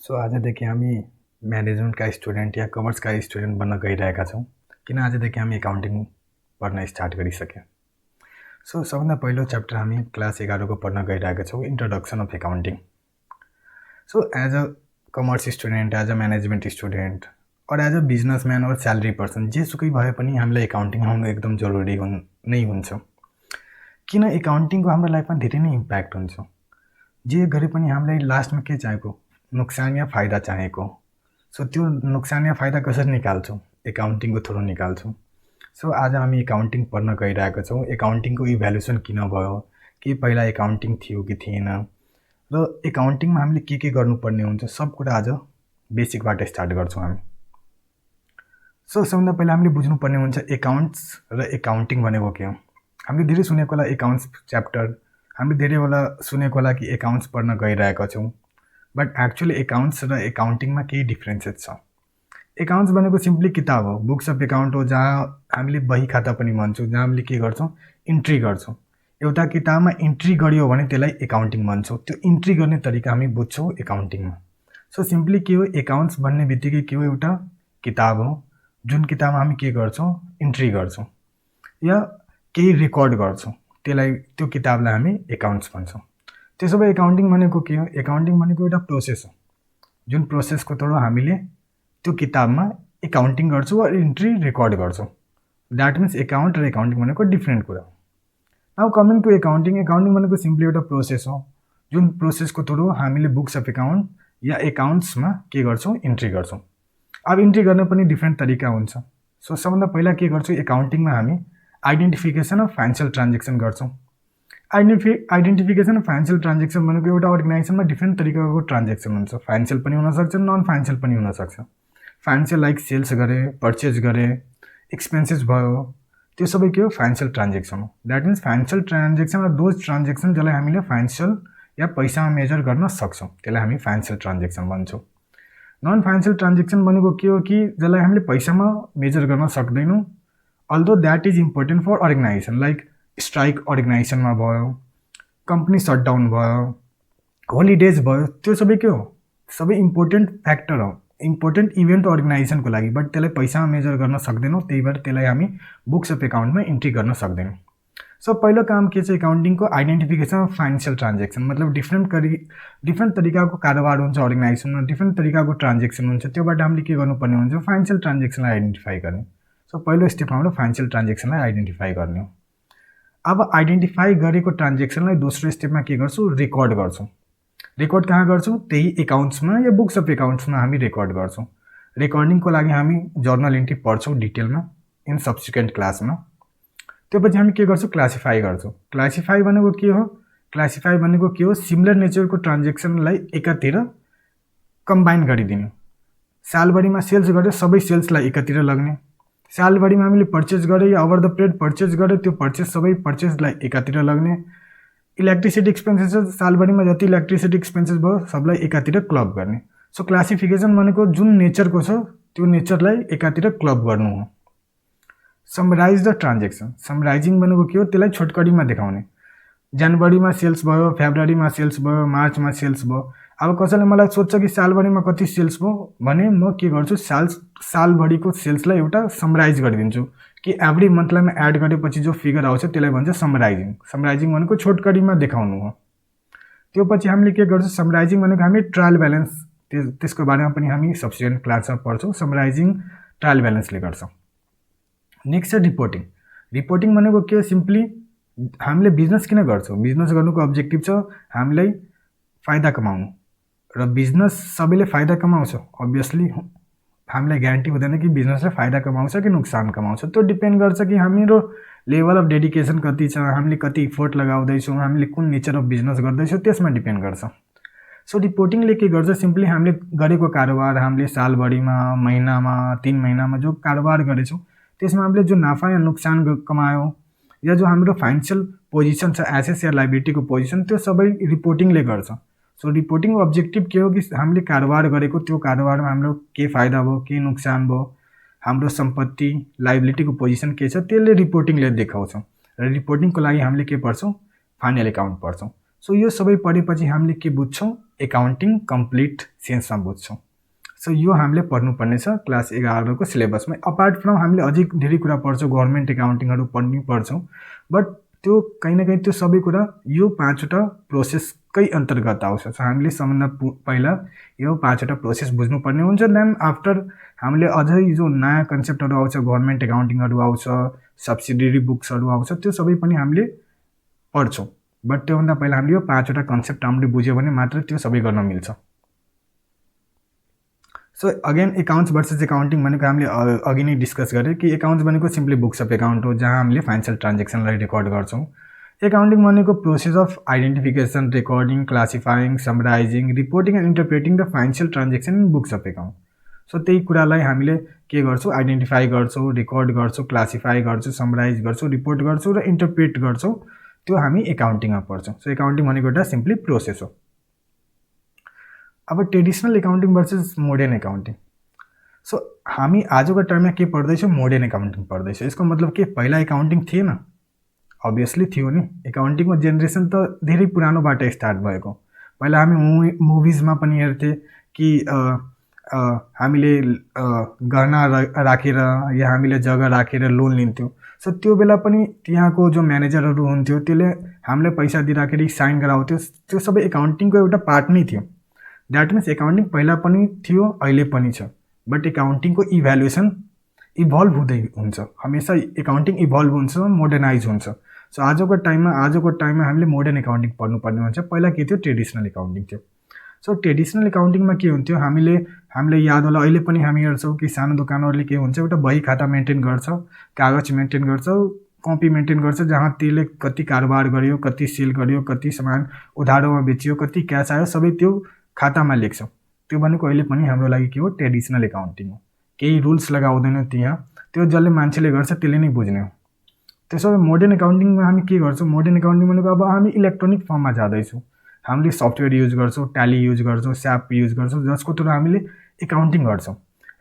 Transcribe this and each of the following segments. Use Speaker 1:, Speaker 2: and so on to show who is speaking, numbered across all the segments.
Speaker 1: So आजदेखि हामी म्यानेजमेन्टका student या कमर्सका student बन्न गइरहेका छौँ। किन आजदेखि हामी एकाउन्टिङ पढ्न स्टार्ट गरिसक्यौँ। सो सबभन्दा पहिलो च्याप्टर हामी क्लास 11 को पढ्न गइरहेका छौँ, introduction of accounting. So as a commerce student, as a management student और एज अ बिजनेसम्यान और स्यालेरी पर्सन जेसुकै भए पनि हामीलाई एकाउन्टिङ आउनु एकदम जरुरी नै हुन्छ। किन एकाउन्टिङको हाम्रो लाइफमा धेरै नै इम्प्याक्ट हुन्छ। जे गरे पनि हामीलाई लास्टमा के चाहिएको, नुकसान या फाइदा चाहिएको। सो त्यो नुकसान या फाइदा कसरी निकाल्छौँ, एकाउन्टिङको थ्रु निकाल्छौँ। सो आज हामी एकाउन्टिङ पढ्न गइरहेका छौँ। एकाउन्टिङको इभ्यालुएसन किन भयो, के पहिला एकाउन्टिङ थियो कि थिएन, र एकाउन्टिङमा हामीले के गर्नुपर्ने हुन्छ, सब कुरा आज बेसिकबाट स्टार्ट गर्छौँ हामी। सो सबभन्दा पहिला हामीले बुझ्नुपर्ने हुन्छ एकाउन्ट्स र एकाउन्टिङ भनेको के हो। हामीले धेरै सुनेको होला एकाउन्ट्स च्याप्टर, हामीले धेरै होला सुनेको होला कि एकाउन्ट्स पढ्न गइरहेका छौँ, बट एक्चुअली एकाउन्ट्स र एकाउन्टिङमा केही डिफ्रेन्सेस छ। एकाउन्ट्स भनेको सिम्पली किताब हो, बुक्स अफ एकाउन्ट हो, जहाँ हामीले बही खाता पनि भन्छौँ, जहाँ हामीले के गर्छौँ, इन्ट्री गर्छौँ। एउटा किताबमा इन्ट्री गरियो भने त्यसलाई एकाउन्टिङ भन्छौँ। त्यो इन्ट्री गर्ने तरिका हामी बुझ्छौँ एकाउन्टिङमा। सो सिम्पली के हो, एकाउन्ट्स भन्ने बित्तिकै के हो, एउटा किताब हो जुन किताबमा हामी के गर्छौँ, इन्ट्री गर्छौँ या केही रेकर्ड गर्छौँ, त्यसलाई त्यो किताबलाई हामी एकाउन्ट्स भन्छौँ। त्यसो भए एकाउन्टिङ भनेको के हो, एकाउन्टिङ भनेको एउटा प्रोसेस हो जुन प्रोसेसको थ्रु हामीले त्यो किताबमा एकाउन्टिङ गर्छौँ र इन्ट्री रेकर्ड गर्छौँ। द्याट मिन्स एकाउन्ट र एकाउन्टिङ भनेको डिफ्रेन्ट कुरा हो। Now coming to accounting, accounting भनेको सिम्पली एउटा प्रोसेस हो जुन प्रोसेसको थ्रु हामीले बुक्स अफ एकाउन्ट या एकाउन्ट्समा के गर्छौँ, इन्ट्री गर्छौँ। अब इन्ट्री गर्न पनि डिफ्रेन्ट तरिका हुन्छ। सो सबभन्दा पहिला के गर्छौँ, एकाउन्टिङमा हामी आइडेन्टिफिकेसन अफ फाइनेन्सियल ट्रान्जेक्सन गर्छौँ। आइडेन्टिफिकेसन अफ फाइनेन्सियल ट्रान्जेक्सन भनेको एउटा अर्गनाइजेसनमा डिफ्रेन्ट तरिकाको ट्रान्जेक्सन हुन्छ। फाइनेन्सियल पनि हुनसक्छ, नन फाइनेन्सियल पनि हुनसक्छ। फाइनेन्सियल लाइक सेल्स गरे, पर्चेज गरे, एक्सपेन्सेस भयो, त्यो सबै के हो, फाइनेन्सियल ट्रान्जेक्सन हो। द्याट मिन्स फाइनेन्सियल ट्रान्जेक्सन र दोज ट्रान्जेक्सन जसलाई हामीले फाइनेन्सियल या पैसामा मेजर गर्न सक्छौँ, त्यसलाई हामी फाइनेन्सियल ट्रान्जेक्सन भन्छौँ। नन फाइनेन्सियल ट्रान्जेक्सन भनेको के हो कि जसलाई हामीले पैसामा मेजर गर्न सक्दैनौँ, although that is important for organisation, like strike अर्गनाइजेसनमा भयो, कम्पनी सटडाउन भयो, होलिडेज भयो, त्यो सबै के हो, सबै इम्पोर्टेन्ट फ्याक्टर हो, इम्पोर्टेन्ट इभेन्ट अर्गनाइजेसनको लागि, बट त्यसलाई पैसामा मेजर गर्न सक्दैनौँ, त्यही भएर त्यसलाई हामी बुक्स अफ एकाउन्टमा इन्ट्री गर्न सक्दैनौँ। सो पहिलो काम के छ एकाउन्टिङको, आइडेन्टिफिकेसन अफ फाइनेन्सियल ट्रान्जेक्सन। मतलब डिफ्रेन्ट तरिकाको कारोबार हुन्छ अर्गनाइजेसनमा, डिफ्रेन्ट तरिकाको ट्रान्जेक्सन हुन्छ, त्योबाट हामीले के गर्नुपर्ने हुन्छ, फाइनेन्सियल ट्रान्जेक्सनलाई आइडेन्टिफाई गर्ने। सो पहिलो स्टेपमा हाम्रो फाइनेन्सियल ट्रान्जेक्सनलाई आइडेन्टिफाई गर्ने हो। अब आइडेन्टिफाई गरेको ट्रान्जेक्सनलाई दोस्रो स्टेपमा के गर्छौँ, रेकर्ड गर्छौँ। रेकर्ड कहाँ गर्छौँ, त्यही एकाउन्ट्समा या बुक्स अफ एकाउन्ट्समा हामी रेकर्ड गर्छौँ। रेकर्डिङको लागि हामी जर्नल इन्ट्री पढ्छौँ डिटेलमा इन सब्सिक्वेन्ट क्लासमा। त्यो पछि हामी के गर्छौँ, क्लासिफाई गर्छौँ। क्लासिफाई भनेको के हो, क्लासिफाई भनेको के हो, सिमिलर नेचरको ट्रान्जेक्सनलाई एकातिर कम्बाइन गरिदिनु। सालभरिमा सेल्स गरे, सबै सेल्सलाई एकातिर लग्ने। सालभरिमा हामीले पर्चेस गरे या ओभर द पिरियड पर्चेस गरे, त्यो पर्चेस सबै पर्चेसलाई एकातिर लग्ने। इलेक्ट्रिसिटी एक्सपेन्सेस सालभरिमा जति इलेक्ट्रिसिटी एक्सपेन्सेस भयो सबलाई एकातिर क्लब गर्ने। सो क्लासिफिकेसन भनेको जुन नेचरको छ त्यो नेचरलाई एकातिर क्लब गर्नु हो। समराइज द ट्रान्जेक्सन, समराइजिङ भनेको के हो, त्यसलाई छोटकरीमा देखाउने। जनवरीमा सेल्स भयो, फेब्रुअरीमा सेल्स भयो, मार्चमा सेल्स भयो। अब कसैले मलाई सोध्छ कि सालभरिमा कति सेल्स भयो भने म के गर्छु, सालभरिको सेल्सलाई एउटा समराइज गरिदिन्छु कि एभ्री मन्थलाई एड गरेपछि जो फिगर आउँछ त्यसलाई भन्छ समराइजिङ। समराइजिङ भनेको छोटकरीमा देखाउनु हो। त्यो पछि हामीले के गर्छौँ, समराइजिङ भनेको हामी ट्रायल ब्यालेन्स, त्यसको बारेमा पनि हामी सब्सिक्वेन्ट क्लासमा पढ्छौँ। समराइजिङ ट्रायल ब्यालेन्सले गर्छौँ। नेक्स्ट छ रिपोर्टिङ। रिपोर्टिङ भनेको के हो, सिम्पली हामीले बिजनेस किन गर्छौँ, बिजनेस गर्नुको अब्जेक्टिभ छ हामीलाई फाइदा कमाउनु, र बिजनेस सबैले फाइदा कमाउँछ अभियसली, हामीलाई ग्यारेन्टी हुँदैन कि बिजनेसले फाइदा कमाउँछ कि नुकसान कमाउँछ। त्यो डिपेन्ड गर्छ कि हाम्रो लेभल अफ डेडिकेसन कति छ, हामीले कति इफोर्ट लगाउँदैछौँ, हामीले कुन नेचर अफ बिजनेस गर्दैछौँ, त्यसमा डिपेन्ड गर्छ। सो रिपोर्टिङले के गर्छ, सिम्पली हामीले गरेको कारोबार, हामीले सालभरिमा, महिनामा, 3 महिनामा जो कारोबार गरेछौँ त्यसमा हामीले जो नाफा या नुकसान कमायौँ या जो हाम्रो फाइनेन्सियल पोजिसन छ, एसेट्स या लाइबिलिटीको पोजिसन, त्यो सबै रिपोर्टिङले गर्छ। सो रिपोर्टिङको अब्जेक्टिभ के हो कि हामीले कारोबार गरेको त्यो कारोबारमा हाम्रो के फाइदा भयो, के नुकसान भयो, हाम्रो सम्पत्ति लाइबिलिटीको पोजिसन के छ, त्यसले रिपोर्टिङले देखाउँछ। र रिपोर्टिङको लागि हामीले के पढ्छौँ, फाइनल एकाउन्ट पढ्छौँ। सो यो सबै पढेपछि हामीले के बुझ्छौँ, एकाउन्टिङ कम्प्लिट सेन्समा बुझ्छौँ। सो यो हामीले पढ्नुपर्ने छ क्लास 11 को सिलेबसमा। अपार्ट फ्रम हामीले अझै धेरै कुरा पढ्छौँ, गभर्मेन्ट एकाउन्टिङहरू पढ्छौँ, बट त्यो कहीँ न कहीँ त्यो सबै कुरा यो 5वटा प्रोसेसकै अन्तर्गत आउँछ। सो हामीले सबभन्दा पहिला यो 5वटा प्रोसेस बुझ्नुपर्ने हुन्छ। देन आफ्टर हामीले अझै जो नयाँ कन्सेप्टहरू आउँछ, गभर्मेन्ट एकाउन्टिङहरू आउँछ, सब्सिडियरी बुक्सहरू आउँछ, त्यो सबै पनि हामीले पढ्छौँ। बट त्योभन्दा पहिला हामीले यो 5वटा कन्सेप्ट हामीले बुझ्यो भने मात्र त्यो सबै गर्न मिल्छ। So again accounts versus accounting भनेको हामीले अघि नै डिस्कस गरेँ कि एकाउन्ट्स भनेको सिम्पली बुक्स अफ एकाउन्ट हो, जहाँ हामीले फाइनेन्सियल ट्रान्जेक्सनलाई रेकर्ड गर्छौँ। एकाउन्टिङ भनेको process of identification, recording, classifying, summarising, reporting and interpreting the financial transaction in books of account. So त्यही कुरालाई हामीले के गर्छौँ, आइडेन्टिफाई गर्छौँ, रेकर्ड गर्छौँ, क्लासिफाई गर्छौँ, समराइज गर्छौँ, रिपोर्ट गर्छौँ र इन्टरप्रेट गर्छौँ। त्यो हामी एकाउन्टिङमा पढ्छौँ। सो एकाउन्टिङ भनेको एउटा सिम्पली प्रोसेस हो। अब traditional accounting versus modern accounting. So हामी आजको टाइममा के पढ्दैछौँ, मोडर्न एकाउन्टिङ पढ्दैछौँ। यसको मतलब के, पहिला एकाउन्टिङ थिएन? अभियसली थियो नि। एकाउन्टिङको जेनेरेसन त धेरै पुरानोबाट स्टार्ट भएको। पहिला हामी मुभिजमा पनि हेर्थ्यौँ कि हामीले गहना राखेर या हामीले जग्गा राखेर लोन लिन्थ्यौँ। सो त्यो बेला पनि त्यहाँको जो म्यानेजरहरू हुन्थ्यो त्यसले हामीलाई पैसा दिँदाखेरि साइन गराउँथ्यो। त्यो सबै एकाउन्टिङको एउटा पार्ट नै थियो। द्याट मिन्स एकाउन्टिङ पहिला पनि थियो, अहिले पनि छ। बट एकाउन्टिङको इभ्यालुएसन इभल्भ हुँदै हुन्छ। हमेसा एकाउन्टिङ इभल्भ हुन्छ, मोडर्नाइज हुन्छ। सो आजको टाइममा हामीले मोडर्न एकाउन्टिङ पढ्नुपर्ने हुन्छ। पहिला के थियो, ट्रेडिसनल एकाउन्टिङ थियो। सो ट्रेडिसनल एकाउन्टिङमा के हुन्थ्यो, हामीले याद होला, अहिले पनि हामी हेर्छौँ कि सानो दोकानहरूले के हुन्छ, एउटा बही खाता मेन्टेन गर्छ, कागज मेन्टेन गर्छ, कपी मेन्टेन गर्छ, जहाँ त्यसले कति कारोबार गर्यो, कति सेल गर्यो, कति सामान उधारोमा बेच्यो, कति क्यास आयो, सबै त्यो खातामा लेख्छ। त्यो भनेको अहिले पनि हाम्रो लागि के हो, ट्रेडिसनल एकाउन्टिङ हो। केही रुल्स लगाउँदैन त्यहाँ, त्यो जसले मान्छेले गर्छ त्यसले नै बुझ्ने हो। त्यसो भए मोडर्न एकाउन्टिङमा हामी के गर्छौँ, मोडर्न एकाउन्टिङ भनेको अब हामी इलेक्ट्रोनिक फर्ममा जाँदैछौँ। हामीले सफ्टवेयर युज गर्छौँ, ट्याली युज गर्छौँ, स्याप युज गर्छौँ, जसको थ्रु हामीले एकाउन्टिङ गर्छौँ।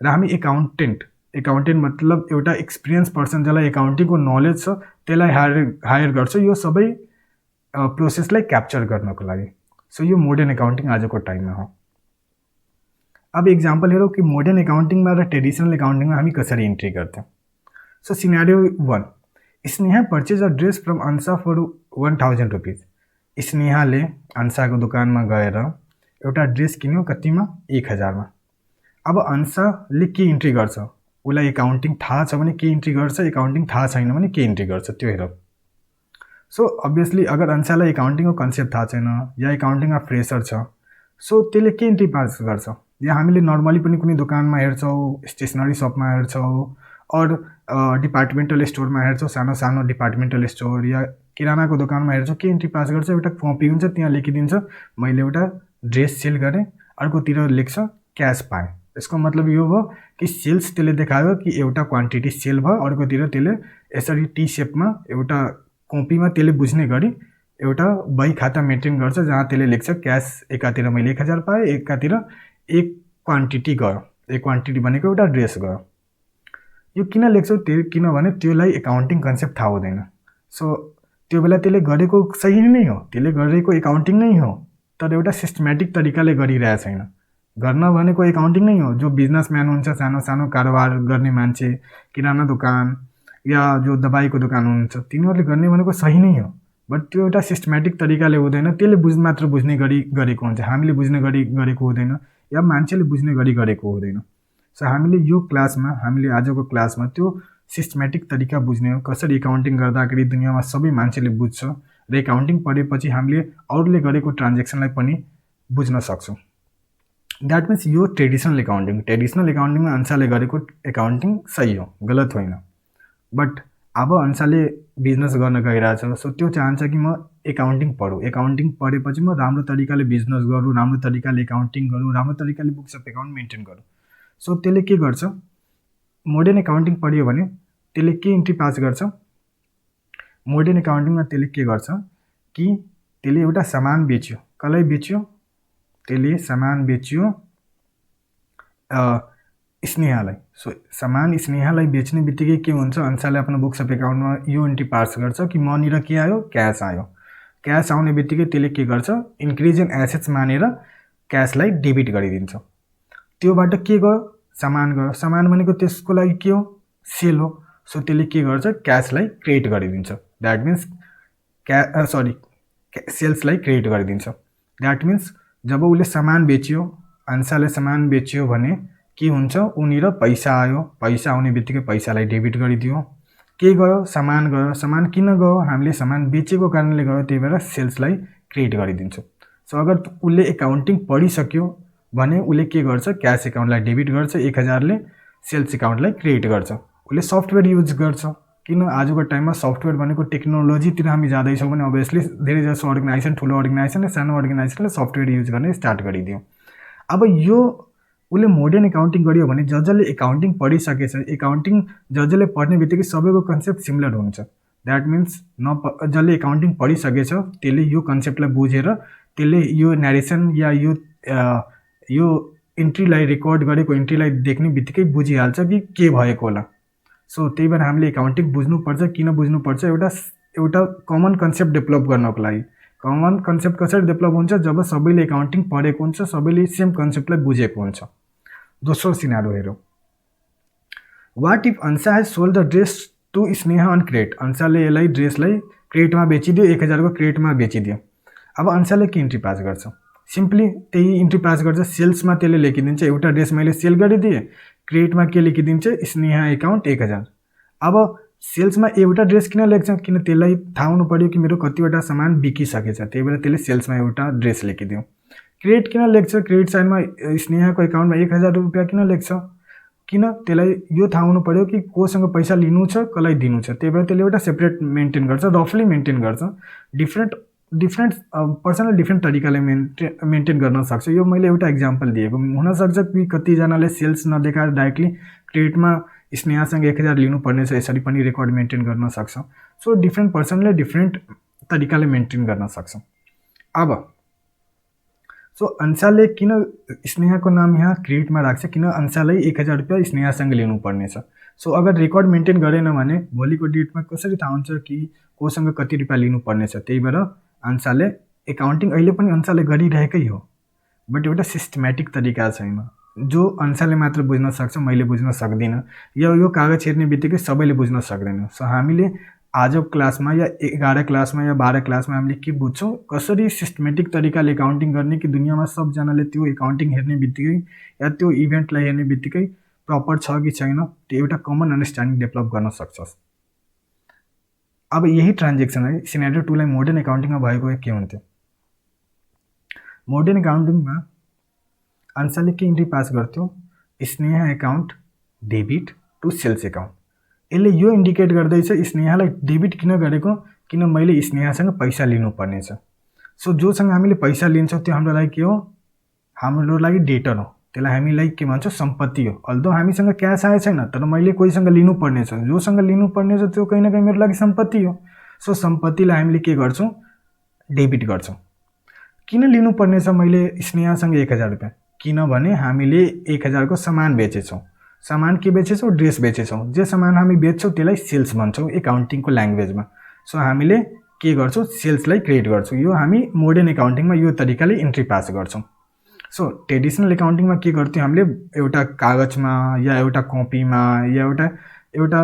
Speaker 1: र हामी एकाउन्टेन्ट मतलब एउटा एक्सपिरियन्स पर्सन जसलाई एकाउन्टिङको नलेज छ त्यसलाई हायर गर्छ, यो सबै प्रोसेसलाई क्याप्चर गर्नको लागि। सो यो मोडर्न एकाउन्टिङ आजको टाइममा हो। अब इक्जाम्पल हेरौँ कि मोडर्न एकाउन्टिङमा र ट्रेडिसनल एकाउन्टिङमा हामी कसरी इन्ट्री गर्थ्यौँ। So scenario 1, Sneha purchase a dress from Ansa for 1000 rupees. स्नेहाले अन्साको दोकानमा गएर एउटा ड्रेस किन्यो, कतिमा, 1000 मा। अब अन्साले के इन्ट्री गर्छ, उसलाई एकाउन्टिङ थाहा छ भने के इन्ट्री गर्छ, एकाउन्टिङ थाहा छैन भने के इन्ट्री गर्छ, त्यो हेरौँ। सो अभियसली अगर अन्सालाई एकाउन्टिङको कन्सेप्ट थाहा छैन या एकाउन्टिङमा फ्रेसर छ, सो त्यसले के इन्ट्री पास गर्छ, या हामीले नर्मली पनि कुनै दोकानमा हेर्छौँ, स्टेसनरी सपमा हेर्छौँ, और डिपार्टमेन्टल स्टोरमा हेर्छौँ, सानो सानो डिपार्टमेन्टल स्टोर या किरानाको दोकानमा हेर्छौँ, के इन्ट्री पास गर्छ, एउटा कपी हुन्छ, त्यहाँ लेखिदिन्छ मैले एउटा ड्रेस सेल गरेँ, अर्कोतिर लेख्छ क्यास पाएँ। यसको मतलब यो भयो कि सेल्स त्यसले देखायो कि एउटा क्वान्टिटी सेल भयो, अर्कोतिर त्यसले यसरी टी सेपमा एउटा कपीमा त्यसले बुझ्ने गरी एउटा बही खाता मेन्टेन गर्छ, जहाँ त्यसले लेख्छ क्यास एकातिर मैले 1000 पाएँ, एकातिर एक क्वान्टिटी गयो, एक क्वान्टिटी भनेको एउटा ड्रेस गयो। यो किन लेख्छौँ, त्यो किनभने त्यसलाई एकाउन्टिङ कन्सेप्ट थाहा हुँदैन। सो त्यो बेला त्यसले गरेको सही नै हो, त्यसले गरेको एकाउन्टिङ नै हो, तर एउटा सिस्टमेटिक तरिकाले गरिरहेको छैन। गर्न भनेको एकाउन्टिङ नै हो। जो बिजनेसम्यान हुन्छ, सानो सानो कारोबार गर्ने मान्छे, किराना दोकान या जो दबाईको दोकान हुन्छ, तिनीहरूले गर्ने भनेको सही नै हो, बट त्यो एउटा सिस्टमेटिक तरिकाले हुँदैन। त्यसले मात्र बुझ्ने गरी गरेको हुन्छ, हामीले बुझ्ने गरी गरेको हुँदैन, या मान्छेले बुझ्ने गरी गरेको हुँदैन। सो हामीले यो क्लासमा, हामीले आजको क्लासमा त्यो सिस्टमेटिक तरिका बुझ्ने हो, कसरी एकाउन्टिङ गर्दाखेरि दुनियाँमा सबै मान्छेले बुझ्छ, र एकाउन्टिङ पढेपछि हामीले अरूले गरेको ट्रान्जेक्सनलाई पनि बुझ्न सक्छौँ। द्याट मिन्स यो ट्रेडिसनल एकाउन्टिङमा अन्साले गरेको एकाउन्टिङ सही हो, गलत होइन। बट अब अन्साले बिजनेस गर्न गइरहेछ, सो त्यो चाहन्छ कि म एकाउन्टिङ पढौँ, एकाउन्टिङ पढेपछि म राम्रो तरिकाले बिजनेस गरौँ, राम्रो तरिकाले एकाउन्टिङ गरौँ, राम्रो तरिकाले बुक्स अफ एकाउन्ट मेन्टेन गरौँ। सो त्यसले के गर्छ, मोडर्न एकाउन्टिङ पढ्यो भने त्यसले के इन्ट्री पास गर्छ, मोडर्न एकाउन्टिङमा त्यसले के गर्छ कि त्यसले एउटा सामान बेच्यो, कसलाई बेच्यो, त्यसले सामान बेच्यो स्नेहालाई। सो सामान स्नेहालाई बेच्ने बित्तिकै के हुन्छ, अन्साले आफ्नो बुक्स अफ एकाउन्टमा यो इन्ट्री पास गर्छ कि मनिर के आयो, क्यास आयो। क्यास आउने बित्तिकै त्यसले के गर्छ, इन्क्रिज इन एसेट्स मानेर क्यासलाई डेबिट गरिदिन्छ। त्योबाट के गयो, सामान गयो, सामान भनेको त्यसको लागि के हो, सेल हो। सो त्यसले के गर्छ, क्यासलाई क्रेडिट गरिदिन्छ। द्याट मिन्स सेल्सलाई क्रेडिट गरिदिन्छ। द्याट मिन्स जब उसले सामान बेच्यो, अंशाले सामान बेच्यो भने के हुन्छ, उनीर पैसा आयो, पैसा आउने बित्तिकै पैसालाई डेबिट गरिदियो। के गयो, सामान गयो, सामान किन गयो, हामीले सामान बेचेको कारणले गयो, त्यही भएर सेल्सलाई क्रेडिट गरिदिन्छ। सो अगर उसले एकाउन्टिङ पढिसक्यो भने उसले के गर्छ, क्यास एकाउन्टलाई डेबिट गर्छ, 1000ले सेल्स एकाउन्टलाई क्रेडिट गर्छ। उसले सफ्टवेयर युज गर्छ। किन, आजको टाइममा सफ्टवेयर भनेको टेक्नोलोजीतिर हामी जाँदैछौँ भने अभियसली धेरैजसो अर्गनाइजेसन, ठुलो अर्गनाइजेसन र सानो अर्गनाइजेसनले सफ्टवेयर युज गर्ने स्टार्ट गरिदियो। अब यो उसले मोडर्न एकाउन्टिङ गर्यो भने जसले एकाउन्टिङ पढिसकेछ, एकाउन्टिङ जसले पढ्ने बित्तिकै सबैको कन्सेप्ट सिमिलर हुन्छ। द्याट मिन्स जसले एकाउन्टिङ पढिसकेछ त्यसले यो कन्सेप्टलाई बुझेर त्यसले यो न्यारेसन या यो इन्ट्रीलाई रेकर्ड गरेको इन्ट्रीलाई देख्ने बित्तिकै बुझिहाल्छ कि के भएको होला। सो त्यही भएर हामीले एकाउन्टिङ बुझ्नुपर्छ। किन बुझ्नुपर्छ, एउटा कमन कन्सेप्ट डेभलप गर्नको लागि। कमन कन्सेप्ट कसरी डेभलप हुन्छ, जब सबैले एकाउन्टिङ पढेको हुन्छ, सबैले सेम कन्सेप्टलाई बुझेको हुन्छ। दोस्रो सिनारियो हेरौँ। What if Ansha has sold the dress to Sneha on credit. अंशाले यसलाई ड्रेसलाई क्रेडिटमा बेचिदियो, 1000 को क्रेडिटमा बेचिदियो। अब अंशाले के इन्ट्री पास गर्छ, सिम्पली त्यही इन्ट्री पास गर्छ। सेल्समा त्यसले लेखिदिन्छ एउटा ड्रेस मैले सेल गरिदिएँ, क्रेडिटमा के लेखिदिन्छ, स्नेहा एकाउन्ट 1000। अब सेल्समा एउटा ड्रेस किन लेख्छ, किन त्यसलाई थाहा हुनु पर्यो कि मेरो कतिवटा सामान बिकिसकेछ, त्यही भएर त्यसले सेल्समा एउटा ड्रेस लेखिदियो। क्रेडिट किन लेख्छ, क्रेडिट साइडमा स्नेहाको एकाउन्टमा 1000 रुपियाँ किन लेख्छ, किन, त्यसलाई यो थाहा हुनु पर्यो कि कोसँग पैसा लिनु छ, कसलाई दिनु छ, त्यही भएर त्यसले एउटा सेपरेट मेन्टेन गर्छ, रफली मेन्टेन गर्छ। डिफ्रेन्ट पर्सनल डिफ्रेन्ट तरिकाले मेन्टेन गर्न सक्छ। यो मैले एउटा इक्जाम्पल दिएको। हुनसक्छ कि कतिजनाले सेल्स नदेखाएर डाइरेक्टली क्रेडिटमा स्नेहासँग 1000 लिनुपर्ने छ, यसरी पनि रेकर्ड मेन्टेन गर्न सक्छ। सो डिफ्रेन्ट पर्सनले डिफ्रेन्ट तरिकाले मेन्टेन गर्न सक्छ। अब सो अंशाले किन स्नेहाको नाम यहाँ क्रेडिटमा राख्छ, किन अंशालाई 1000 रुपियाँ स्नेहासँग लिनुपर्ने छ। सो अगर रेकर्ड मेन्टेन गरेन भने भोलिको डेटमा कसरी थाहा हुन्छ कि कोसँग कति रुपियाँ लिनुपर्ने छ। त्यही भएर अंशाले एकाउन्टिङ अहिले पनि अंशाले गरिरहेकै हो, बट एउटा सिस्टमेटिक तरिका छैन जो अंशाले मात्र बुझ्न सक्छ, मैले बुझ्न सक्दिनँ, या यो कागज हेर्ने बित्तिकै सबैले बुझ्न सक्दैन। सो हामीले आज क्लासमा या 11 क्लासमा या 12 क्लासमा हामीले के बुझ्छौँ, कसरी सिस्टमेटिक तरिकाले एकाउन्टिङ गर्ने कि दुनियाँमा सबजनाले त्यो एकाउन्टिङ हेर्ने बित्तिकै या त्यो इभेन्टलाई हेर्ने बित्तिकै प्रपर छ कि छैन, त्यो एउटा कमन अन्डरस्ट्यान्डिङ डेभलप गर्न सक्छस्। अब यही ट्रान्जेक्सन है सिनेरियो 2 लाई मोडर्न एकाउन्टिङमा भएको के हुन्थ्यो। मोडर्न एकाउन्टिङमा अंशाले के इन्ट्री पास गर्थ्यो, Sneha account debit to sales account. यसले यो इन्डिकेट गर्दैछ स्नेहालाई डेबिट किन गरेको, किन मैले स्नेहासँग पैसा लिनुपर्ने छ। सो जोसँग हामीले पैसा लिन्छौँ त्यो हाम्रो लागि के हो, हाम्रो लागि डेटर हो, त्यसलाई हामीलाई के भन्छ, सम्पत्ति हो। अल्दो हामीसँग क्यास आए छैन तर मैले कोहीसँग लिनुपर्ने छ, जोसँग लिनुपर्ने छ त्यो कहीँ न कहीँ मेरो लागि सम्पत्ति हो। सो सम्पत्तिलाई हामीले के गर्छौँ, डेबिट गर्छौँ। किन लिनुपर्ने छ मैले स्नेहासँग 1000 रुपियाँ, किनभने हामीले 1000 को सामान बेचेछौँ। सामान के बेचेछौँ, ड्रेस बेचेछौँ। जे सामान हामी बेच्छौँ त्यसलाई सेल्स भन्छौँ एकाउन्टिङको ल्याङ्ग्वेजमा। सो हामीले के गर्छौँ, सेल्सलाई क्रेडिट गर्छौँ। यो हामी मोडर्न एकाउन्टिङमा यो तरिकाले इन्ट्री पास गर्छौँ। सो ट्रेडिसनल एकाउन्टिङमा के गर्थ्यौँ, हामीले एउटा कागजमा या एउटा कपीमा या एउटा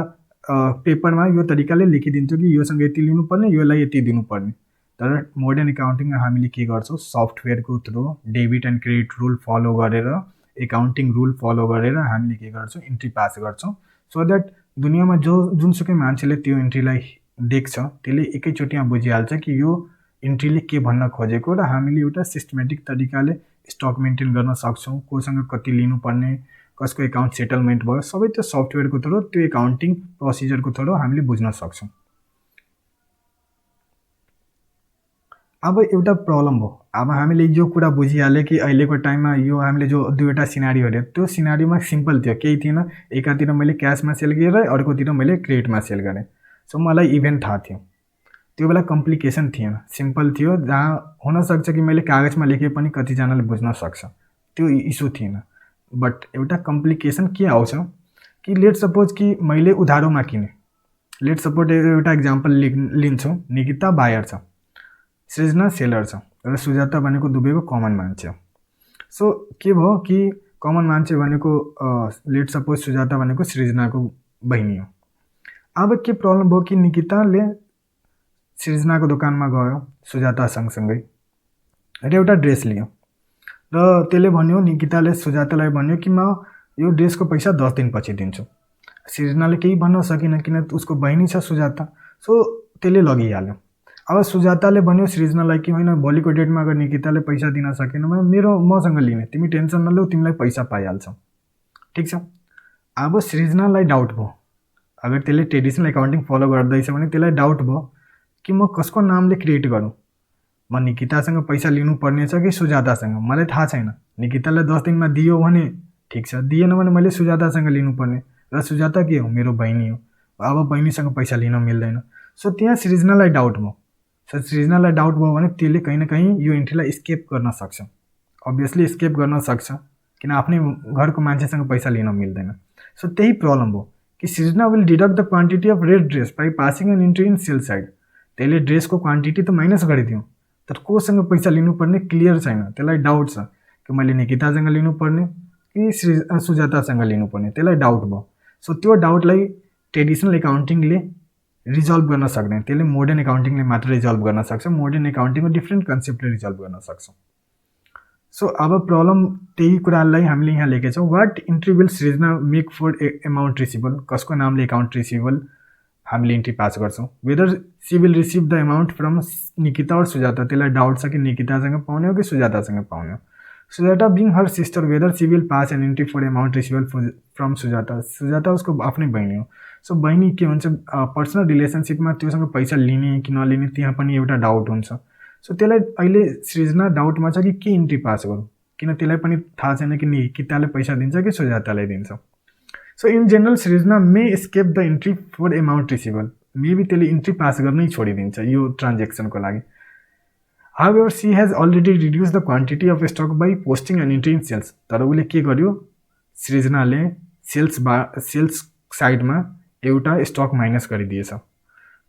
Speaker 1: पेपरमा यो तरिकाले लेखिदिन्थ्यौँ कि योसँग यति लिनुपर्ने, योलाई यति दिनुपर्ने। तर मोडर्न एकाउन्टिङमा हामीले के गर्छौँ, सफ्टवेयरको through debit and credit rule follow गरेर, एकाउन्टिङ रुल फलो गरेर हामीले के गर्छौँ, इन्ट्री पास गर्छौँ। सो द्याट दुनियाँमा जुनसुकै मान्छेले त्यो इन्ट्रीलाई देख्छ त्यसले एकैचोटिमा बुझिहाल्छ कि यो इन्ट्रीले के भन्न खोजेको, र हामीले एउटा सिस्टमेटिक तरिकाले स्टक मेन्टेन गर्न सक्छौँ। कोसँग कति लिनुपर्ने, कसको एकाउन्ट सेटलमेन्ट भयो, सबै त्यो सफ्टवेयरको थ्रु, त्यो एकाउन्टिङ प्रोसिजरको थ्रु हामीले बुझ्न सक्छौँ। अब एउटा प्रब्लम हो, अब हामीले यो कुरा बुझिहाल्यो कि अहिलेको टाइममा यो हामीले जो दुईवटा सिनारियो हेऱ्यो त्यो सिनारियोमा सिम्पल थियो, केही थिएन। एकातिर मैले क्यासमा सेल गरेँ, अर्कोतिर मैले क्रेडिटमा सेल गरेँ। सो मलाई इभेन्ट थाहा थियो, त्यो बेला कम्प्लिकेसन थिएन, सिम्पल थियो। जहाँ हुनसक्छ कि मैले कागजमा लेखे पनि कतिजनाले बुझ्न सक्छ, त्यो इस्यु थिएन। बट एउटा कम्प्लिकेसन के आउँछ कि लेट सपोज कि मैले उधारोमा किनेँ। लेट सपोज एउटा इक्जाम्पल लिन्छौँ, निकिता बायर छ, सृजना सेलर छ र सुजाता भनेको दुबईको कमन मान्छे हो। सो के भयो कि कमन मान्छे भनेको लेट सपोज सुजाता भनेको सृजनाको बहिनी हो। अब के प्रब्लम भयो कि निकिताले सृजनाको दोकानमा गयो सुजाता सँगसँगै र एउटा ड्रेस लियो र त्यसले भन्यो, निकिताले सुजातालाई भन्यो कि म यो ड्रेसको पैसा 10 दिनपछि दिन्छु। सृजनाले केही भन्न सकिन किन उसको बहिनी छ सुजाता, सो त्यसले लगिहाल्यो। अब सुजाताले भन्यो सृजनालाई कि होइन, भोलिको डेटमा अगर निकिताले पैसा दिन सकेन भने मसँग लिने, तिमी टेन्सन नलिऊ, तिमीलाई पैसा पाइहाल्छौ, ठिक छ। अब सृजनालाई डाउट भयो, अगर त्यसले ट्रेडिसनल एकाउन्टिङ फलो गर्दैछ भने त्यसलाई डाउट भयो कि म कसको नामले क्रिएट गरौँ, म निकितासँग पैसा लिनुपर्ने छ कि सुजातासँग, मलाई थाहा छैन। निकितालाई 10 दिनमा दियो भने ठिक छ, दिएन भने मैले सुजातासँग लिनुपर्ने, र सुजाता के हो, मेरो बहिनी हो। अब बहिनीसँग पैसा लिन मिल्दैन। सो त्यहाँ सृजनालाई डाउट भयो। सो सृजनालाई डाउट भयो भने त्यसले कहीँ न कहीँ यो इन्ट्रीलाई स्केप गर्न सक्छ, अभियसली स्केप गर्न सक्छ, किन आफ्नै घरको मान्छेसँग पैसा लिन मिल्दैन। सो त्यही प्रब्लम भयो कि Srijana will deduct the quantity of red dress by passing an entry in sell side. त्यसले ड्रेसको क्वान्टिटी त माइनस गरिदियो, तर कोसँग पैसा लिनुपर्ने क्लियर छैन। त्यसलाई डाउट छ कि मैले निकितासँग लिनुपर्ने कि सुजातासँग लिनुपर्ने, त्यसलाई डाउट भयो। सो त्यो डाउटलाई ट्रेडिसनल एकाउन्टिङले रिजल्भ गर्न सक्दैन, त्यसले मोडर्न एकाउन्टिङले मात्र रिजल्भ गर्न सक्छ। मोडर्न एकाउन्टिङको डिफ्रेन्ट कन्सेप्टले रिजल्भ गर्न सक्छ। सो अब प्रब्लम त्यही कुरालाई हामीले यहाँ लेखेछौँ। What entry will Srijana make for amount receivable, कसको नामले एकाउन्ट रिसिभल हामीले इन्ट्री पास गर्छौँ। Whether she will receive the amount from Nikita or Sujata, त्यसलाई डाउट छ कि निकितासँग पाउने हो कि सुजातासँग पाउने हो। Sujata being her sister, whether she will pass an entry for amount receivable from Sujata, Sujata उसको आफ्नै बहिनी हो। सो बहिनी के हुन्छ, पर्सनल रिलेसनसिपमा त्योसँग पैसा लिने कि नलिने त्यहाँ पनि एउटा डाउट हुन्छ। सो त्यसलाई अहिले सृजना डाउटमा छ कि के इन्ट्री पास गरौँ, किन त्यसलाई पनि थाहा छैन कि निकिताले पैसा दिन्छ कि सुजाताले दिन्छ। So in general Srijana may escape the entry for amount receivable, maybe त्यसले इन्ट्री पास गर्नै छोडिदिन्छ यो ट्रान्जेक्सनको लागि। However she has already reduce the quantity of stock by posting an entry in sales, तर उसले के गर्यो, सृजनाले सेल्स साइडमा एउटा स्टक माइनस गरिदिएछ।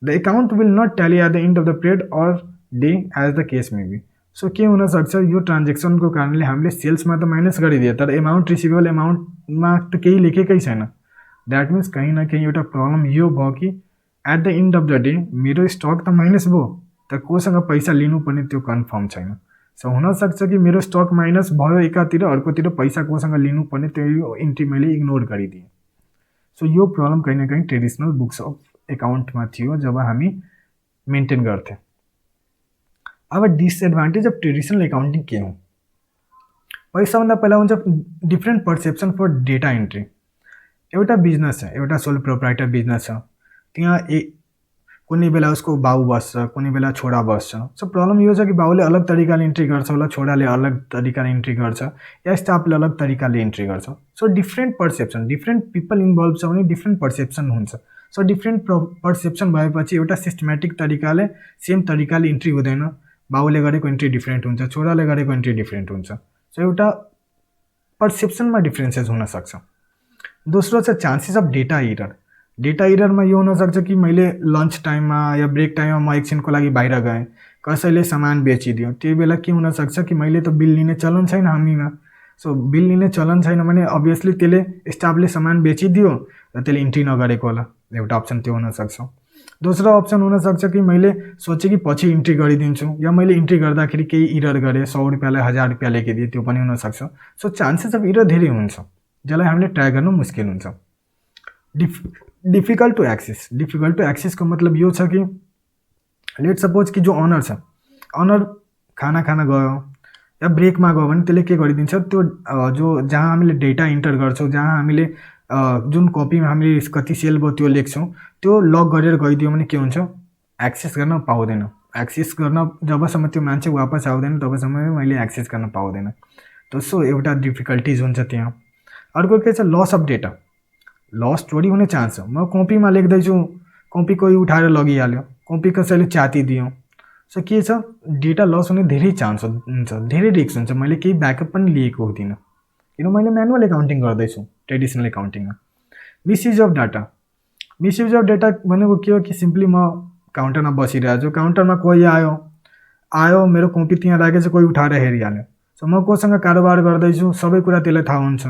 Speaker 1: The account will not tally at the end of the period or day as the case may be. So के हुनसक्छ, यो ट्रान्जेक्सनको कारणले हामीले सेल्समा त माइनस गरिदियो, तर एमाउन्ट रिसिभेबल एमाउन्टमा त केही लेखेकै छैन। द्याट मिन्स कहीँ न कहीँ एउटा प्रब्लम यो भयो कि at the end of the day मेरो स्टक त माइनस भयो, तर कोसँग पैसा लिनुपर्ने त्यो कन्फर्म छैन। सो हुनसक्छ कि मेरो स्टक माइनस भयो एकातिर, अर्कोतिर पैसा कोसँग लिनुपर्ने त्यो इन्ट्री मैले इग्नोर गरिदिएँ। सो यो प्रब्लम कहीँ न कहीँ ट्रेडिसनल बुक्स अफ एकाउन्टमा थियो जब हामी मेन्टेन गर्थ्यौँ। अब डिसएडभान्टेज अफ ट्रेडिसनल एकाउन्टिङ के हो, सबभन्दा पहिला हुन्छ different perception for data entry. एउटा बिजनेस छ, एउटा सोल प्रोप्राइटर बिजनेस छ, त्यहाँ कुनै बेला उसको बाउ बस्छ, कुनै बेला छोरा बस्छ। सो प्रब्लम यो छ कि बाउले अलग तरिकाले इन्ट्री गर्छ होला, छोराले अलग तरिकाले इन्ट्री गर्छ, या स्टाफले अलग तरिकाले इन्ट्री गर्छ। So different perception, different people involve छ भने डिफ्रेन्ट पर्सेप्सन हुन्छ। सो डिफ्रेन्ट पर्सेप्सन भएपछि एउटा सिस्टमेटिक तरिकाले सेम तरिकाले इन्ट्री हुँदैन, बाउले गरेको इन्ट्री डिफ्रेन्ट हुन्छ, छोराले गरेको इन्ट्री डिफ्रेन्ट हुन्छ। सो एउटा पर्सेप्सनमा डिफ्रेन्सेस हुनसक्छ। दोस्रो छ chances of data error. Data इररमा यो हुनसक्छ कि मैले लन्च टाइममा या ब्रेक टाइममा म एकछिनको लागि बाहिर गएँ, कसैले सामान बेचिदियो, त्यो बेला के हुनसक्छ कि मैले त बिल लिने चलन छैन हामीमा। सो बिल लिने चलन छैन भने अभियसली त्यसले स्टाफले सामान बेचिदियो र त्यसले इन्ट्री नगरेको होला, एउटा अप्सन त्यो हुनसक्छ। दोस्रो अप्सन हुनसक्छ कि मैले सोचेँ कि पछि इन्ट्री गरिदिन्छु, या मैले इन्ट्री गर्दाखेरि केही इरर गरेँ, 100 रुपियाँलाई 1000 रुपियाँ लेखिदिएँ, त्यो पनि हुनसक्छ। सो चान्सेस अफ इरर धेरै हुन्छ, जसलाई हामीले ट्राई गर्नु मुस्किल हुन्छ। Difficult to access, difficult to एक्सेसको मतलब यो छ कि लेट सपोज कि जो अनर छ, अनर खाना खान गयो या ब्रेकमा गयो भने त्यसले के गरिदिन्छ, त्यो जो जहाँ हामीले डेटा इन्टर गर्छौँ, जहाँ हामीले जुन कपीमा हामीले कति सेल भयो त्यो लेख्छौँ, त्यो लक गरेर गइदियो भने के हुन्छ, एक्सेस गर्न पाउँदैन। एक्सेस गर्न जबसम्म त्यो मान्छे वापस आउँदैन तबसम्म मैले एक्सेस गर्न पाउँदैन। सो एउटा डिफिकल्टिज हुन्छ त्यहाँ। अर्को के छ, लस अफ डेटा, लस चोरी हुने चान्स छ। म कपीमा लेख्दैछु, कपी कोही उठाएर लगिहाल्यो, कपी कसैले च्यातिदियो, सो के छ, डेटा लस हुने धेरै चान्स हुन्छ, धेरै रिस्क हुन्छ। मैले केही ब्याकअप पनि लिएको हुँदिनँ, किन मैले म्यानुअल एकाउन्टिङ गर्दैछु ट्रेडिसनल एकाउन्टिङमा। Misuse of data, misuse of data भनेको के हो कि सिम्पली म काउन्टरमा बसिरहेको छु, काउन्टरमा कोही आयो मेरो कपी त्यहाँ राखेको छ, कोही उठाएर हेरिहाल्यो। सो म कोसँग कारोबार गर्दैछु सबै कुरा त्यसलाई थाहा हुन्छ,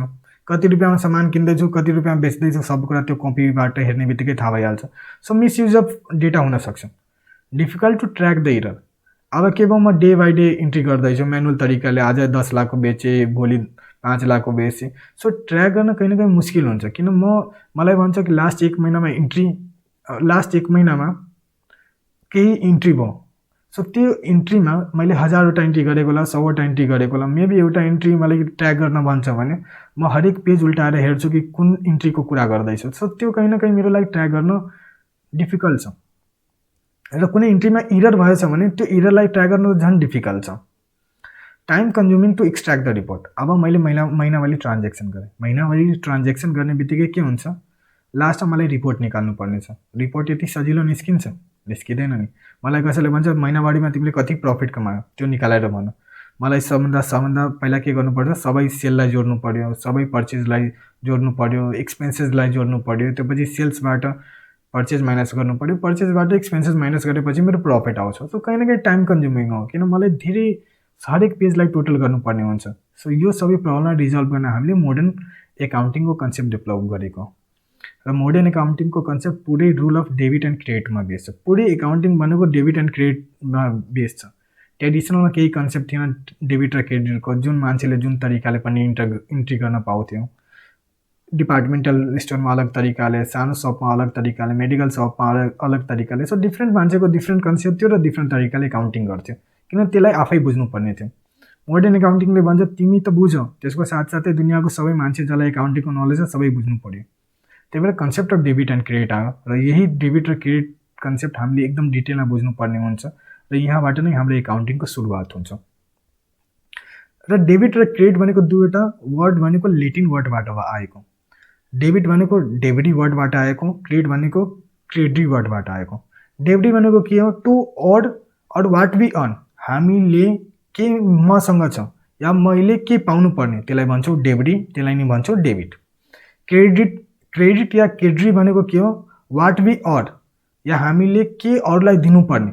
Speaker 1: कति रुपियाँमा सामान किन्दैछु कति रुपियाँमा बेच्दैछु सब कुरा त्यो कपीबाट हेर्ने बित्तिकै थाहा भइहाल्छ। सो मिसयुज अफ डेटा हुनसक्छ, difficult to track the error. अब के भयो, म डे बाई डे इन्ट्री गर्दैछु म्यानुअल तरिकाले, आज 10 लाखको बेचेँ भोलि 5 लाखको बेचेँ। सो ट्र्याक गर्न कहीँ न कहीँ मुस्किल हुन्छ, किन मलाई भन्छ कि लास्ट 1 महिनामा लास्ट 1 महिनामा केही इन्ट्री भयो। सो त्यो इन्ट्रीमा मैले 1000वटा इन्ट्री गरेको होला 100वटा इन्ट्री गरेको होला, मेबी एउटा इन्ट्री मलाई ट्र्याक गर्न भन्छ भने म हरेक पेज उल्टाएर हेर्छु कि कुन इन्ट्रीको कुरा गर्दैछु। सो त्यो कहीँ न कहीँ मेरो लागि ट्र्याक गर्न डिफिकल्ट छ, र कुनै इन्ट्रीमा इरर भएछ भने त्यो इररलाई ट्र्याक गर्न झन् डिफिकल्ट छ। Time consuming to extract the report. अब मैले महिनावारी ट्रान्जेक्सन गरेँ, महिनावारी ट्रान्जेक्सन गर्ने बित्तिकै के हुन्छ, लास्टमा मलाई रिपोर्ट निकाल्नु पर्ने छ। रिपोर्ट यति सजिलो निस्किँदैन नि। मलाई कसैले भन्छ महिनावारीमा तिमीले कति प्रफिट कमायो त्यो निकालेर भन। मलाई सबभन्दा पहिला के गर्नुपर्छ, सबै सेललाई जोड्नु पर्यो, सबै पर्चेजलाई जोड्नु पर्यो, एक्सपेन्सेसलाई जोड्नु पर्यो, त्यसपछि सेल्सबाट पर्चेज माइनस गर्नु पर्यो, पर्चेजबाट एक्सपेन्सेस माइनस गरेपछि मेरो प्रफिट आउँछ। सो कहीँ न कहीँ टाइम कन्ज्युमिङ हो, किन मलाई धेरै हरेक पेजलाई टोटल गर्नुपर्ने हुन्छ। सो यो सबै प्रब्लमलाई रिजल्भ गर्न हामीले मोडर्न एकाउन्टिङको कन्सेप्ट डेभलप गरेको, र मोडर्न एकाउन्टिङको कन्सेप्ट पुरै रुल अफ डेबिट एन्ड क्रेडिटमा बेस छ। पुरै एकाउन्टिङ भनेको डेबिट एन्ड क्रेडिटमा बेस छ। ट्रेडिसनलमा केही कन्सेप्ट थिएन डेबिट र क्रेडिटको, जुन मान्छेले जुन तरिकाले पनि इन्ट्री गर्न पाउँथ्यो। डिपार्टमेन्टल स्टोरमा अलग तरिकाले, सानो सपमा अलग तरिकाले, मेडिकल सपमा अलग तरिकाले। सो डिफ्रेन्ट मान्छेको डिफ्रेन्ट कन्सेप्ट थियो र डिफ्रेन्ट तरिकाले एकाउन्टिङ गर्थ्यो, किन त्यसलाई आफै बुझ्नुपर्ने थियो। मोडर्न एकाउन्टिङले भन्छ तिमी त बुझ, त्यसको साथसाथै दुनियाँको सबै मान्छे जसलाई एकाउन्टिङको नलेज छ सबै बुझ्नु पर्यो। त्यही भएर concept of debit and credit आयो, र यही डेबिट र क्रेडिट कन्सेप्ट हामीले एकदम डिटेलमा बुझ्नुपर्ने हुन्छ, र यहाँबाट नै हाम्रो एकाउन्टिङको सुरुवात हुन्छ। र डेबिट र क्रेडिट भनेको दुईवटा वर्ड भनेको लेटिन वर्डबाट आएको। डेबिट भनेको डेबिटी वर्डबाट आएको, क्रेडिट भनेको क्रेडिट वर्डबाट आएको। डेबिटी भनेको के हो, to earn or what we earn, हामीले के मसँग छ या मैले के पाउनु पर्ने त्यसलाई भन्छौँ डेबिटी, त्यसलाई नि भन्छौँ डेबिट। क्रेडिट या क्रेडिट भनेको के हो, वाट वी अर्न या हामीले के अरूलाई दिनुपर्ने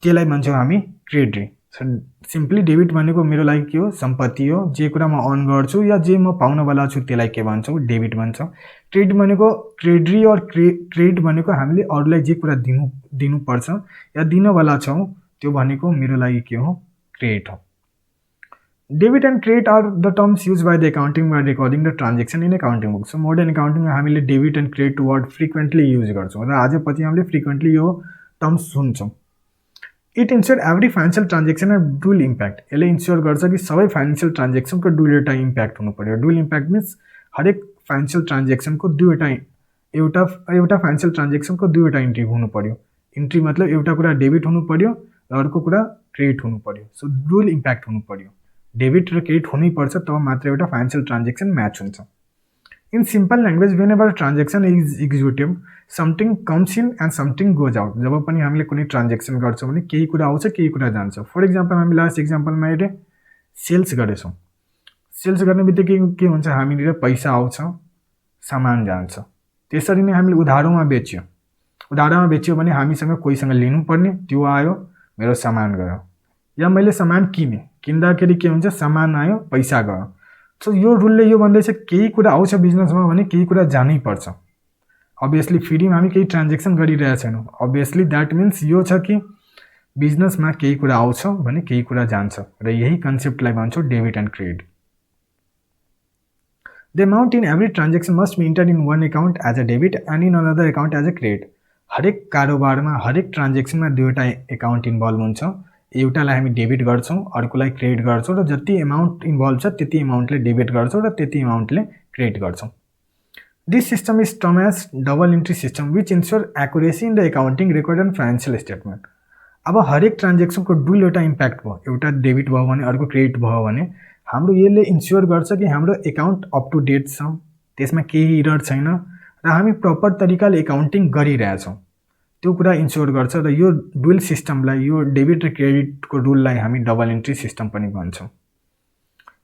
Speaker 1: त्यसलाई भन्छौँ हामी क्रेडिट। सिम्पली डेबिट भनेको मेरो लागि के हो, सम्पत्ति हो, जे कुरा म अर्न गर्छु या जे म पाउनवाला छु त्यसलाई के भन्छौँ, डेबिट भन्छौँ। क्रेडिट भनेको क्रेडिट और क्रेडिट भनेको हामीले अरूलाई जे कुरा दिनुपर्छ या दिनवाला छौँ त्यो भनेको मेरो लागि के हो, क्रेडिट हो। Debit and credit are the terms use by the accounting by recording the transaction in accounting book. So modern एकाउन्टिङमा हामीले debit and credit word frequently use गर्छौँ, र आजपछि हामीले फ्रिक्वेन्टली यो टर्म्स सुन्छौँ। It ensure every financial transaction and dual impact. यसले ensure गर्छ कि सबै फाइनेन्सियल ट्रान्जेक्सनको दुईवटा इम्प्याक्ट हुनु पर्यो। डुल इम्प्याक्ट मिन्स हरेक फाइनेन्सियल ट्रान्जेक्सनको एउटा फाइनेन्सियल ट्रान्जेक्सनको दुईवटा इन्ट्री हुनु पर्यो। इन्ट्री मतलब एउटा कुरा डेबिट हुनु पर्यो र अर्को कुरा क्रेडिट हुनु पर्यो। सो डुल इम्प्याक्ट हुनु पर्यो, डेबिट र क्रेडिट हुनैपर्छ, तब मात्र एउटा फाइनेन्सियल ट्रान्जेक्सन म्याच हुन्छ। In simple language, whenever transaction is executive, something comes in and something goes out. जब पनि हामीले कुनै ट्रान्जेक्सन गर्छौँ भने केही कुरा आउँछ केही कुरा जान्छ। फर इक्जाम्पल हामी लास्ट इक्जाम्पलमा हेरेँ, सेल्स गरेछौँ। सेल्स गर्ने बित्तिकै के हुन्छ, हामीतिर पैसा आउँछ सामान जान्छ। त्यसरी नै हामीले उधारोमा बेच्यो भने हामीसँग कोहीसँग लिनुपर्ने, त्यो आयो मेरो सामान गयो, या मैले सामान किन्दाखेरि के हुन्छ, सामान आयो पैसा गयो। सो यो रुलले यो भन्दैछ केही कुरा आउँछ बिजनेसमा भने केही कुरा जानै पर्छ। अभियसली फ्रीमा हामी केही ट्रान्जेक्सन गरिरहेको छैनौँ। अभियसली द्याट मिन्स यो छ कि बिजनेसमा केही कुरा आउँछ भने केही कुरा जान्छ, र यही कन्सेप्टलाई भन्छौँ debit and credit. The amount in every transaction must be enter in one account as a debit and in another account as a credit. हरेक कारोबारमा हरेक ट्रान्जेक्सनमा दुईवटा एकाउन्ट इन्भल्भ हुन्छ। एउटालाई हामी डेबिट गर्छौँ, अर्कोलाई क्रेडिट गर्छौँ, र जति एमाउन्ट इन्भल्भ छ त्यति एमाउन्टले डेबिट गर्छौँ र त्यति एमाउन्टले क्रेडिट गर्छौँ। This system is term as double entry system which ensure accuracy in the accounting record and financial statement. अब हरेक ट्रान्जेक्सनको दुईवटा इम्प्याक्ट भयो, एउटा डेबिट भयो भने अर्को क्रेडिट भयो भने हाम्रो यसले इन्स्योर गर्छ कि हाम्रो एकाउन्ट अप टु डेट छ, त्यसमा केही इरर छैन, र हामी प्रपर तरिकाले एकाउन्टिङ गरिरहेछौँ, त्यो कुरा इन्स्योर गर्छ। र यो डुअल सिस्टमलाई, यो डेबिट र क्रेडिटको रुललाई हामी डबल इन्ट्री सिस्टम पनि भन्छौँ।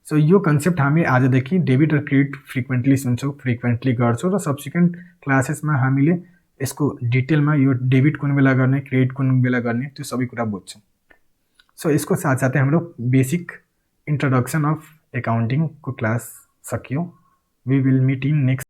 Speaker 1: सो यो कन्सेप्ट हामी आजदेखि डेबिट र क्रेडिट फ्रिक्वेन्टली सुन्छौँ, फ्रिक्वेन्टली गर्छौँ, र सब्सिक्वेन्ट क्लासेसमा हामीले यसको डिटेलमा यो डेबिट कुन बेला गर्ने, क्रेडिट कुन बेला गर्ने, त्यो सबै कुरा बुझ्छौँ। सो यसको साथसाथै हाम्रो बेसिक इन्ट्रोडक्सन अफ एकाउन्टिङको क्लास सकियो। We will meet in next